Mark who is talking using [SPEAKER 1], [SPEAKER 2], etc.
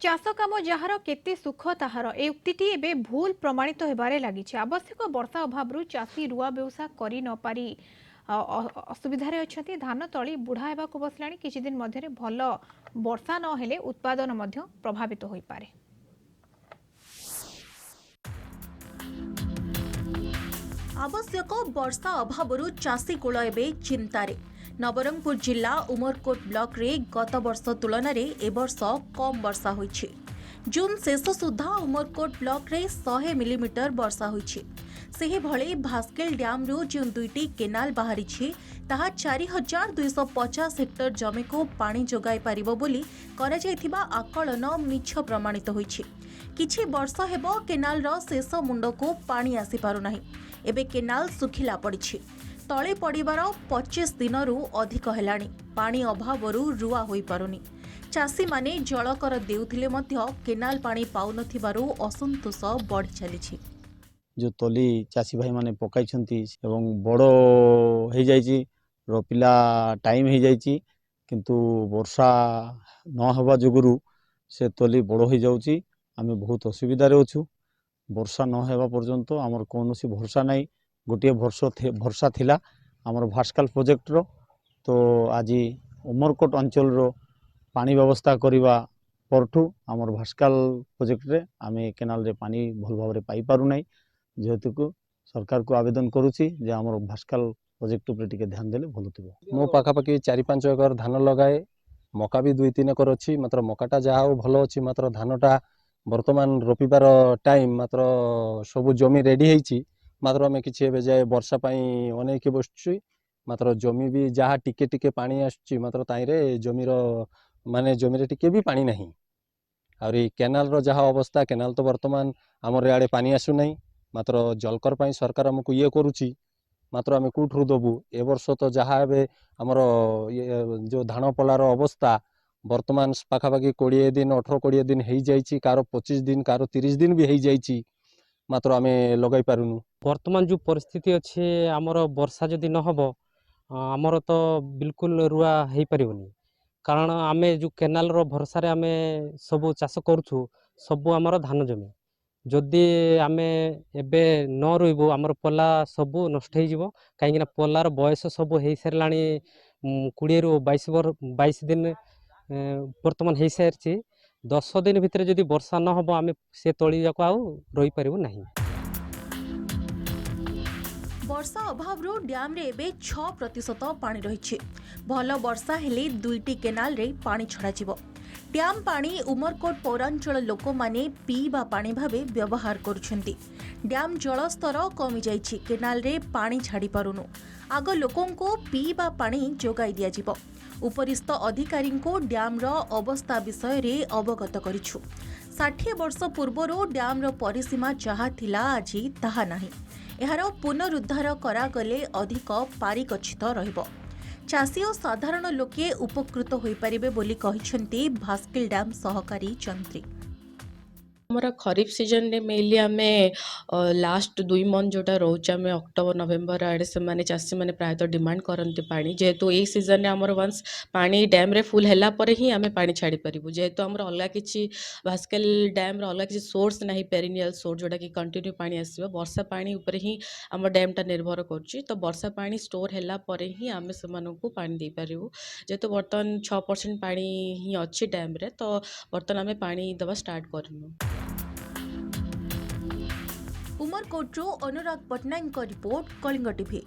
[SPEAKER 1] चाष काम जार केते सुख ताहार ए उक्तिटी एबे भूल प्रमाणित हेबारे लागिছে। आवश्यक वर्षा अभाव चाषी रुआ बेउसा करि न पारी असुविधारे अछंती। धान तली बुढ़ा हेबाकु बसलाणी। किछि दिन मध्यरे भल वर्षा न हेले उत्पादन मध्य प्रभावित होई पारे।
[SPEAKER 2] आवश्यक वर्षा अभाव चाषी कूल एवं चिंतार। नवरंगपुर जिला उमरकोट ब्लॉक रे गत वर्ष तुलन में ए वर्ष कम वर्षा होईछि। जून शेष सुधा उमरकोट ब्लॉक रे 100 मिलीमीटर वर्षा होईछि। सेही भले भास्केल डैम रो जो दुईटी केनाल बाहरी ताहा 4250 हेक्टर जमी को पानी जोगाई पारिबो बोली करा जायथिबा आकलन मिछ प्रमाणित होईछि। किछि वर्ष हेबो केनाल रो शेष मुंड को पानी आसी पारु नाही। एबे केनाल सुखिला पड़िछि। तळे पड़िबार 25 दिनरू अधिक हेलाणी। पानी अभावरू रुआ होई पारुनी। चाषी माने जलकर देउथिले मध्य केनाल पानी पाउनथिबारू असंतोष बढ़ी चलिछि।
[SPEAKER 3] जो तली चाषी भाई माने पकाई एवं बड़ हो जाइए रोपिला टाइम हो जाइए किंतु वर्षा न हवा जोगुरु से तली बड़ हो जाउची। आमे बहुत असुविधा रे अछु। वर्षा न हेबा पर्यंत आमर कोनोसी भरोसा नहीं। गोटे भरोसा थिला आमर भास्कल प्रोजेक्ट रो। तो आज उमरकोट अंचल रो पानी व्यवस्था करिवा परठू आमर भास्कल प्रोजेक्ट रे आमे केनाल रे पानी भल भाव रे पाई पारु नहीं। जेहेतु को सरकार को आवेदन करुछि जे आमर भास्कल प्रोजेक्ट पर टिके ध्यान देले भल थिबो।
[SPEAKER 4] मो पाखापाखि 4-5 एकर धान लगाए। मका भी 2-3 एकर अच्छी। मात्र मकाटा जहाँ भल अच्छी मात्र धानटा वर्तमान रोपिबार टाइम मात्र सब जमी रेडी होईची। मात्र आम किसी एवं जाए वर्षा अनेक बसुची। मात्र जमी भी जहाँ टिके टिके पानी आसुची मात्र ताइरे जमीर माने जमीरे टिके भी पानी नहीं। और केनाल रो जहाँ अवस्था केनाल तो वर्तमान आमर आड़े पानी आसु नहीं। मात्र जलकर पाई सरकार आमको ये करुची। मात्र आम कौठू दबू ए वर्ष तो जहाँ एवं आमर जो धान पलार अवस्था वर्तमान पाखापाखि 20 दिन 18-20 दिन हो जाइए। कार 25 दिन कार 30 दिन भी हो जाइए। मात्र आम लगे पारुनु।
[SPEAKER 5] वर्तमान जो परिस्थिति अच्छे आमर वर्षा जदि न हबो आमर तो बिल्कुल रुआ हो पारिबनी। कारण आमे जो केनाल रो भरोसा रे आमे सब चाष करूछु सब आमर धान जमी। जदि आमे एबे न रोइबो आमर पला सब नष्ट हो जिवो। काहेकि पलार बयस सब हो सारलाणी 20 रु 22 दिन वर्तमान हो सारी। 10 दिन भितर जदि वर्षा न हबो आमे से तळी जाको आउ रोई पारिबो नाही।
[SPEAKER 2] वर्षा अभाव डैम रे एबे 6% पानी रही। भल वर्षा हेले दुईटी केनाल रे पानी छड़ा जिवो। डैम पानी उमरकोट पौरांचल लोक माने पीवा पानी भावे व्यवहार करुछंती। डैम जलस्तर कमी जाइछि। केनाल रे पानी छाड़ी पारुनु। आग लोकों को पीवा पानी जोगाई दिया जिवो। उपरिस्थ अधिकारी को डैम रो अवस्था विषय रे अवगत करिछु। 60 वर्ष पूर्वरो डैम रो परिसीमा जहा थिला आज ताहा नाही। एहार पुनरुद्धार करागले अधिक पारिकच्छित रहिबो। चाषी और साधारण लोके उपकृत होई परिबे बोली कहिसेंती भास्केल डैम सहकारी चंत्री।
[SPEAKER 6] हमारा खरीफ सीजन रे मेनली आमे लास्ट 2 मंथ जोटा रोच आमे अक्टोबर नवेम्बर आड़े से माने चाषी माने प्रायतः डिमांड करते पानी। जेहेतु ए सीजन रे हमर वंस पानी डैम रे फुल हैला परे ही आमे पानी छाड़ी परिबु। जेहेतु हमर अलगा किछि भास्केल डैम रे अलगा किछि सोर्स नाही पेरिनियल सोर्स जोटा कि कंटिन्यू पानी आसीबो। वर्षा पानी ऊपर ही हमर डैम टा निर्भर करछि। तो वर्षा पानी स्टोर हैला परे ही आमे समानकु पानी दे परिबु। जेहेतु वर्तमान 6% पानी ही अछि डैम रे तो वर्तमान आमे पानी दवा स्टार्ट करनु।
[SPEAKER 2] उमरकोट अनुराग पटनायक रिपोर्ट कलिंग टीवी।